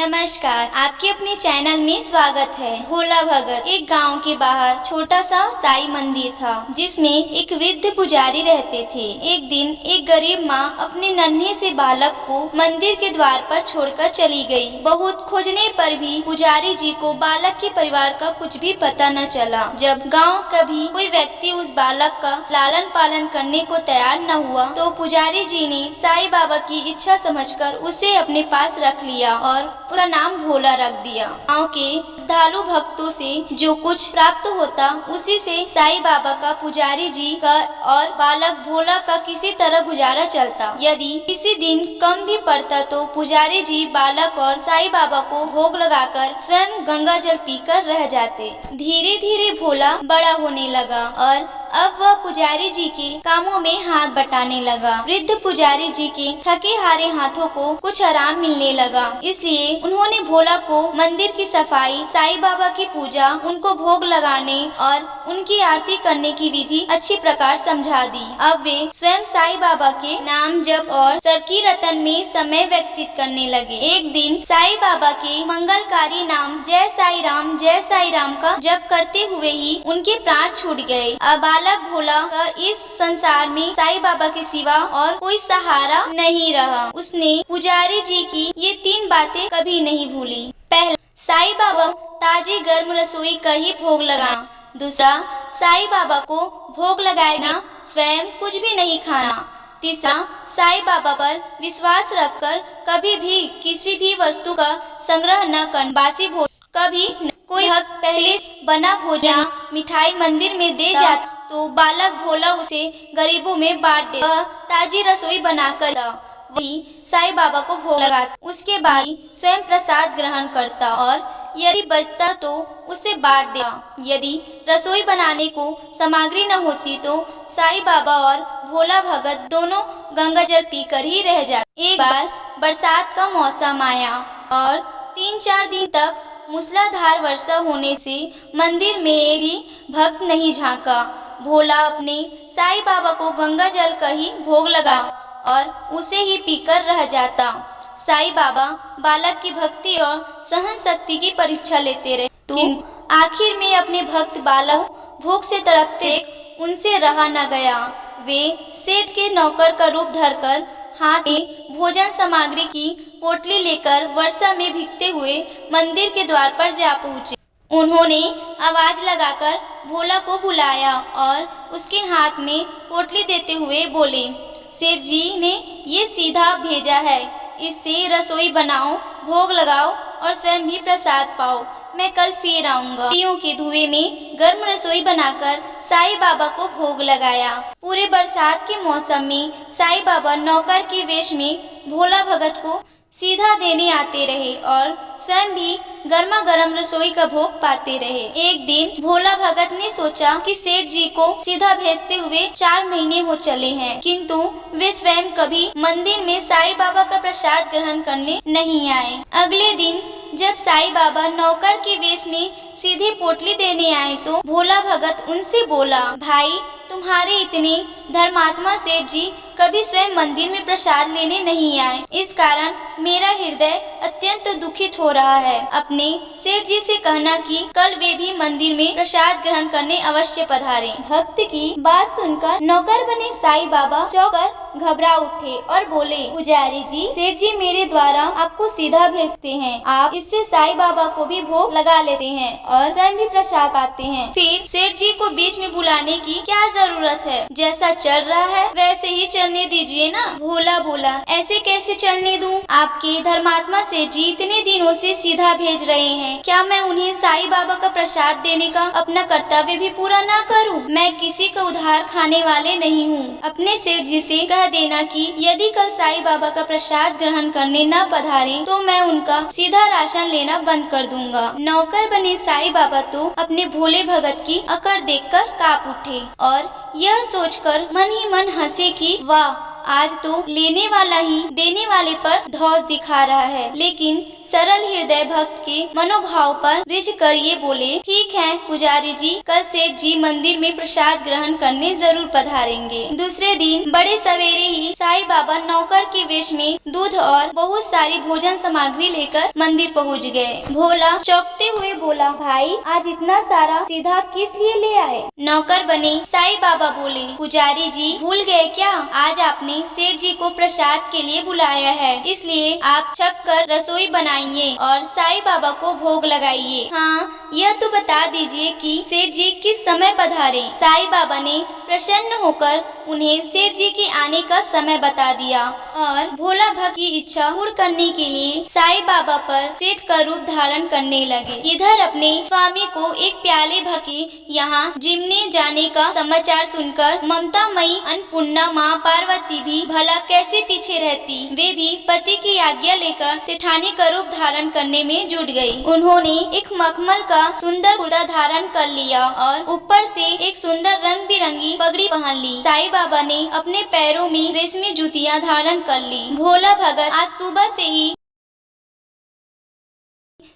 नमस्कार, आपके अपने चैनल में स्वागत है। भोला भगत। एक गांव के बाहर छोटा सा साईं मंदिर था, जिसमें एक वृद्ध पुजारी रहते थे। एक दिन एक गरीब माँ अपने नन्हे से बालक को मंदिर के द्वार पर छोड़कर चली गई। बहुत खोजने पर भी पुजारी जी को बालक के परिवार का कुछ भी पता न चला। जब गाँव कभी कोई व्यक्ति उस बालक का लालन पालन करने को तैयार न हुआ, तो पुजारी जी ने साईं बाबा की इच्छा समझकर उसे अपने पास रख लिया और उसका नाम भोला रख दिया। गाँव के श्रद्धालु भक्तों से जो कुछ प्राप्त होता, उसी से साईं बाबा का, पुजारी जी का और बालक भोला का किसी तरह गुजारा चलता। यदि किसी दिन कम भी पड़ता तो पुजारी जी बालक और साईं बाबा को भोग लगाकर स्वयं गंगा जल पीकर रह जाते। धीरे धीरे भोला बड़ा होने लगा और अब वह पुजारी जी के कामों में हाथ बटाने लगा। वृद्ध पुजारी जी के थके हारे हाथों को कुछ आराम मिलने लगा, इसलिए उन्होंने भोला को मंदिर की सफाई, साईं बाबा की पूजा, उनको भोग लगाने और उनकी आरती करने की विधि अच्छी प्रकार समझा दी। अब वे स्वयं साईं बाबा के नाम जप और सरकी रतन में समय व्यतीत करने लगे। एक दिन साईं बाबा के मंगलकारी नाम जय साईं राम का जप करते हुए ही उनके प्राण छूट गए। अब बालक भोला का इस संसार में साईं बाबा के सिवा और कोई सहारा नहीं रहा। उसने पुजारी जी की ये 3 बातें कभी नहीं भूली। पहला, साईं बाबा ताजी गर्म रसोई का ही भोग लगाना। दूसरा, साईं बाबा को भोग लगाए बिना स्वयं कुछ भी नहीं खाना। तीसरा, साईं बाबा पर विश्वास रखकर कभी भी किसी भी वस्तु का संग्रह न करना। बासी भोजन कभी कोई भक्त पहले बना भोजन मिठाई मंदिर में दे जाता तो बालक भोला उसे गरीबों में बांट दे। ताजी रसोई बनाकर वही साईं बाबा को भोग लगाता। उसके बाद स्वयं प्रसाद ग्रहण करता और यदि बचता तो उसे बांट देता। यदि रसोई बनाने को सामग्री न होती तो साईं बाबा और भोला भगत दोनों गंगा जल पीकर ही रह जाते। एक बार बरसात का मौसम आया और 3-4 दिन तक मूसलाधार वर्षा होने से मंदिर में एक भी भक्त नहीं झांका। भोला अपने साईं बाबा को गंगा जल का ही भोग लगा और उसे ही पीकर रह जाता। साईं बाबा बालक की भक्ति और सहन शक्ति की परीक्षा लेते रहे, तो आखिर में अपने भक्त बालक भूख से तड़पते उनसे रहा न गया। वे सेठ के नौकर का रूप धरकर हाथ में भोजन सामग्री की पोटली लेकर वर्षा में भीगते हुए मंदिर के द्वार पर जा पहुँचे। उन्होंने आवाज लगाकर भोला को बुलाया और उसके हाथ में पोटली देते हुए बोले, सेठ जी ने ये सीधा भेजा है, इससे रसोई बनाओ, भोग लगाओ और स्वयं भी प्रसाद पाओ। मैं कल फिर आऊंगा। दियों के धुएं में गर्म रसोई बनाकर साईं बाबा को भोग लगाया। पूरे बरसात के मौसम में साईं बाबा नौकर के वेश में भोला भगत को सीधा देने आते रहे और स्वयं भी गर्मा गर्म रसोई का भोग पाते रहे। एक दिन भोला भगत ने सोचा कि सेठ जी को सीधा भेजते हुए 4 महीने हो चले हैं, किंतु वे स्वयं कभी मंदिर में साईं बाबा का प्रसाद ग्रहण करने नहीं आए। अगले दिन जब साईं बाबा नौकर के वेश में सीधे पोटली देने आए तो भोला भगत उनसे बोला, भाई तुम्हारे इतने धर्मात्मा सेठ जी कभी स्वयं मंदिर में प्रसाद लेने नहीं आए, इस कारण मेरा हृदय अत्यंत दुखित हो रहा है। अपने सेठ जी से कहना कि कल वे भी मंदिर में प्रसाद ग्रहण करने अवश्य पधारे। भक्त की बात सुनकर नौकर बने साईं बाबा चौंकर घबरा उठे और बोले, पुजारी जी, सेठ जी मेरे द्वारा आपको सीधा भेजते हैं, आप इससे साईं बाबा को भी भोग लगा लेते हैं और स्वयं भी प्रसाद पाते हैं, फिर सेठ जी को बीच में बुलाने की क्या जरूरत है? जैसा चल रहा है वैसे ही चलने दीजिए ना। भोला बोला, ऐसे कैसे चलने दूं? आपके धर्मात्मा सेठ जी इतने दिनों से सीधा भेज रहे हैं, क्या मैं उन्हें साईं बाबा का प्रसाद देने का अपना कर्तव्य भी पूरा न करूं? मैं किसी का उधार खाने वाले नहीं हूँ। अपने सेठ जी से कह देना कि यदि कल साईं बाबा का प्रसाद ग्रहण करने न पधारे तो मैं उनका सीधा राशन लेना बंद कर दूंगा। नौकर बने साईं बाबा तो अपने भोले भगत की अकड़ देखकर कांप उठे और यह सोचकर मन ही मन हंसे कि वाह, आज तो लेने वाला ही देने वाले पर धौंस दिखा रहा है। लेकिन सरल हृदय भक्त के मनोभाव पर रिझ कर ये बोले, ठीक है पुजारी जी, कल सेठ जी मंदिर में प्रसाद ग्रहण करने जरूर पधारेंगे। दूसरे दिन बड़े सवेरे ही साईं बाबा नौकर के वेश में दूध और बहुत सारी भोजन सामग्री लेकर मंदिर पहुंच गए। भोला चौंकते हुए बोला, भाई आज इतना सारा सीधा किस लिए ले आए? नौकर बने साईं बाबा बोले, पुजारी जी भूल गए क्या? आज आपने सेठ जी को प्रसाद के लिए बुलाया है, इसलिए आप छक कर रसोई बनाइए और साईं बाबा को भोग लगाइए। हाँ, यह तो बता दीजिए कि सेठ जी किस समय पधारे। साईं बाबा ने प्रसन्न होकर उन्हें सेठ जी के आने का समय बता दिया और भोला भक्त की इच्छा पूर्ण करने के लिए साईं बाबा पर सेठ का रूप धारण करने लगे। इधर अपने स्वामी को एक प्याले भके यहाँ जिमने जाने का समाचार सुनकर ममता मई अन्नपूर्णा माँ पार्वती भी भला कैसे पीछे रहती। वे भी पति की आज्ञा लेकर सेठानी का रूप धारण करने में जुट गई। उन्होंने एक मखमल का सुंदर कुर्ता धारण कर लिया और ऊपर से एक सुंदर रंग बिरंगी पगड़ी पहन ली। साईं बाबा ने अपने पैरों में रेशमी जूतियां धारण कर ली। भोला भगत आज सुबह से ही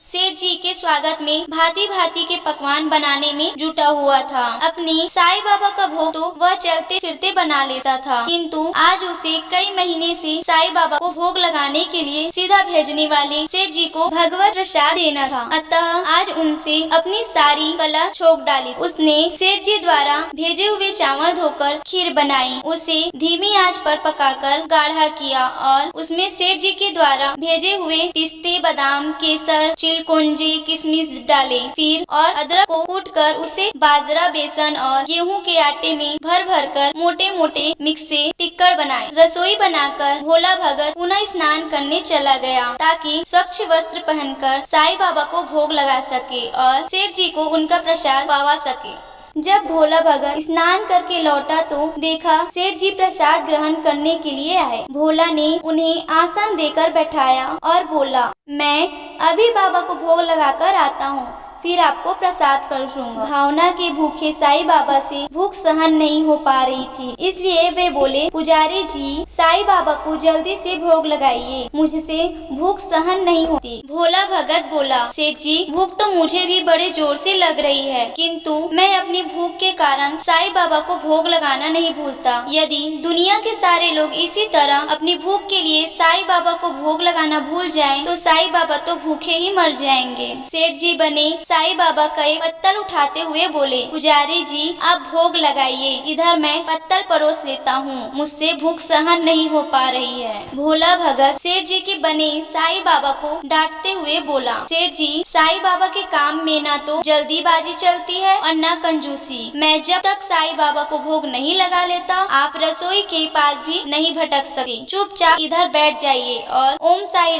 सेठ जी के स्वागत में भांति भांति के पकवान बनाने में जुटा हुआ था। अपने साईं बाबा का भोग तो वह चलते फिरते बना लेता था, किंतु आज उसे कई महीने से साईं बाबा को भोग लगाने के लिए सीधा भेजने वाले सेठ जी को भगवत प्रसाद देना था। अतः आज उनसे अपनी सारी कला छोक डाली। उसने सेठ जी द्वारा भेजे हुए चावल धोकर खीर बनाई, उसे धीमी आंच पर पकाकर गाढ़ा किया और उसमें सेठ जी के द्वारा भेजे हुए पिस्ते, बादाम, केसर, चिलकुंजी, किशमिश डाले। फिर और अदरक को कूटकर उसे बाजरा, बेसन और गेहूं के आटे में भर भर कर मोटे मोटे मिक्स से टिक्कड़ बनाए। रसोई बनाकर भोला भगत पुनः स्नान करने चला गया ताकि स्वच्छ वस्त्र पहनकर साईं बाबा को भोग लगा सके और सेठ जी को उनका प्रसाद पावा सके। जब भोला भगत स्नान करके लौटा तो देखा सेठ जी प्रसाद ग्रहण करने के लिए आए। भोला ने उन्हें आसन देकर बैठाया और बोला, मैं अभी बाबा को भोग लगाकर आता हूँ, फिर आपको प्रसाद परोसूंगा। भावना के भूखे साईं बाबा से भूख सहन नहीं हो पा रही थी, इसलिए वे बोले, पुजारी जी साईं बाबा को जल्दी से भोग लगाइए, मुझसे भूख सहन नहीं होती। भोला भगत बोला, सेठ जी भूख तो मुझे भी बड़े जोर से लग रही है, किंतु मैं अपनी भूख के कारण साईं बाबा को भोग लगाना नहीं भूलता। यदि दुनिया के सारे लोग इसी तरह अपनी भूख के लिए साईं बाबा को भोग लगाना भूल जाएं, तो साईं बाबा तो भूखे ही मर जाएंगे। सेठ जी बने साईं बाबा का एक पत्तल उठाते हुए बोले, पुजारी जी आप भोग लगाइए, इधर मैं पत्तल परोस लेता हूँ, मुझसे भूख सहन नहीं हो पा रही है। भोला भगत सेठ जी के बने साईं बाबा को डांटते हुए बोला, सेठ जी साईं बाबा के काम में ना तो जल्दीबाजी चलती है और न कंजूसी। मैं जब तक साईं बाबा को भोग नहीं लगा लेता, आप रसोई के पास भी नहीं भटक सकते। चुपचाप इधर बैठ जाइए और ओम साई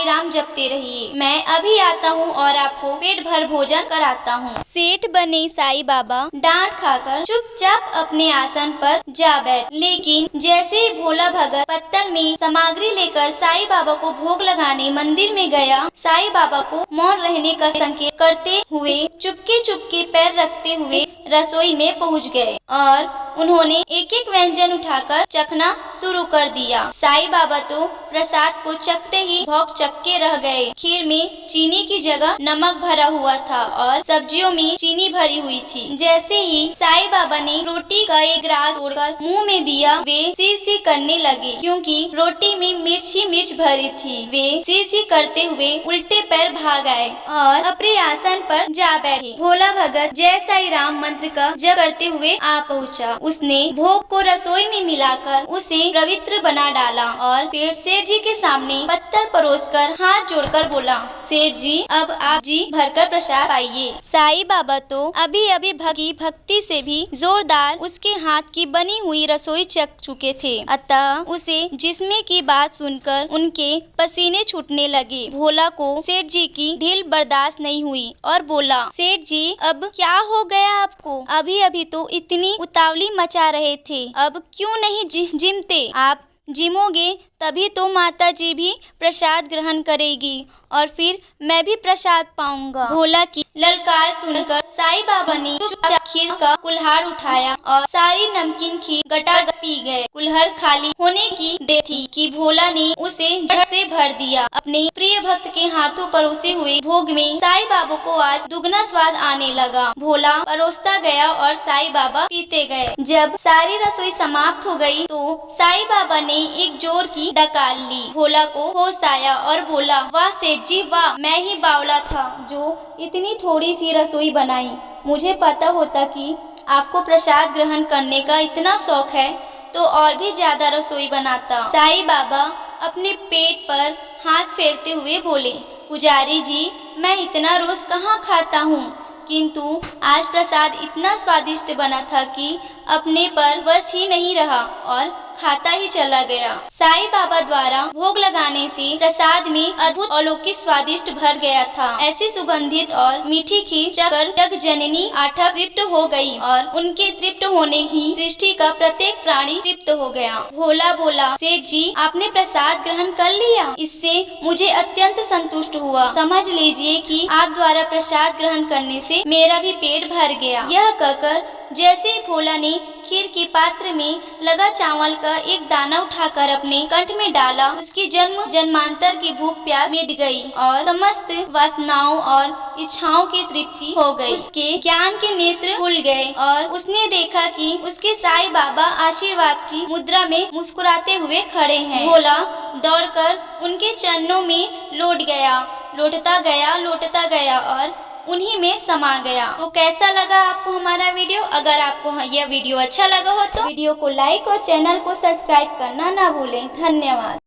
राम जपते रहिए। मैं अभी आता हूँ और आपको पेट भर भोजन कराता हूँ। सेठ बने साईं बाबा डांट खाकर चुपचाप अपने आसन पर जा बैठ। लेकिन जैसे ही भोला भगत पत्तल में सामग्री लेकर साईं बाबा को भोग लगाने मंदिर में गया, साईं बाबा को मौन रहने का संकेत करते हुए चुपके चुपके पैर रखते हुए रसोई में पहुँच गए और उन्होंने एक एक व्यंजन उठाकर चखना शुरू कर दिया। साईं बाबा तो प्रसाद को चखते ही भौंक चक्के रह गए। खीर में चीनी की जगह नमक भरा हुआ था और सब्जियों में चीनी भरी हुई थी। जैसे ही साईं बाबा ने रोटी का एक ग्रास तोड़कर मुंह में दिया, वे सी सी करने लगे, क्योंकि रोटी में मिर्च ही मिर्च भरी थी। वे सी सी करते हुए उल्टे पैर भाग आए और अपने आसन पर जा बैठे। भोला भगत जय साईं राम मंत्र का जप करते हुए आ पहुँचा। उसने भोग को रसोई में मिलाकर उसे पवित्र बना डाला और फिर सेठ जी के सामने पत्तल परोसकर हाथ जोड़कर बोला, सेठ जी अब आप जी भरकर प्रसाद पाइए। साईं बाबा तो अभी अभी भक्ति से भी जोरदार उसके हाथ की बनी हुई रसोई चख चुके थे, अतः उसे जिस्म की बात सुनकर उनके पसीने छूटने लगे। भोला को सेठ जी की ढील बर्दाश्त नहीं हुई और बोला, सेठ जी अब क्या हो गया आपको? अभी अभी तो इतनी उतावली मचा रहे थे, अब क्यों नहीं जिमते? आप जिमोगे तभी तो माता जी भी प्रसाद ग्रहण करेगी और फिर मैं भी प्रसाद पाऊंगा। भोला की ललकार सुनकर साईं बाबा ने चुपचाप खीर का कुल्हाड़ उठाया और सारी नमकीन खीर गटागट पी गए। कुल्हाड़ खाली होने की देर थी कि भोला ने उसे झट से भर दिया। अपने प्रिय भक्त के हाथों परोसे हुए भोग में साईं बाबा को आज दुगना स्वाद आने लगा। भोला परोसता गया और साईं बाबा पीते गए। जब सारी रसोई समाप्त हो गई तो साईं बाबा ने एक जोर की डकार ली। भोला को होश आया और बोला, वाह सेठ जी वाह, मैं ही बावला था जो इतनी थोड़ी सी रसोई बनाई। मुझे पता होता कि आपको प्रसाद ग्रहण करने का इतना शौक है तो और भी ज्यादा रसोई बनाता। साईं बाबा अपने पेट पर हाथ फेरते हुए बोले, पुजारी जी मैं इतना रोज कहाँ खाता हूँ, किंतु आज प्रसाद इतना स्वादिष्ट बना था कि अपने पर बस ही नहीं रहा और खाता ही चला गया। साईं बाबा द्वारा भोग लगाने से प्रसाद में अद्भुत अलौकिक स्वादिष्ट भर गया था। ऐसी सुगंधित और मीठी खीर चखकर जग जननी आठक तृप्त हो गई और उनके तृप्त होने ही सृष्टि का प्रत्येक प्राणी तृप्त हो गया। भोला बोला, सेठ जी आपने प्रसाद ग्रहण कर लिया, इससे मुझे अत्यंत संतुष्ट हुआ। समझ लीजिए कि आप द्वारा प्रसाद ग्रहण करने से मेरा भी पेट भर गया। यह कहकर जैसे भोला ने खीर के पात्र में लगा चावल का एक दाना उठाकर अपने कंठ में डाला, उसकी जन्म जन्मांतर की भूख प्यास मिट गई और समस्त वासनाओं और इच्छाओं की तृप्ति हो गई। उसके ज्ञान के नेत्र खुल गए और उसने देखा कि उसके साईं बाबा आशीर्वाद की मुद्रा में मुस्कुराते हुए खड़े हैं। भोला दौड़कर उनके चरणों में लौटता गया और उन्हीं में समा गया। तो कैसा लगा आपको हमारा वीडियो? अगर आपको यह वीडियो अच्छा लगा हो तो वीडियो को लाइक और चैनल को सब्सक्राइब करना ना भूलें। धन्यवाद।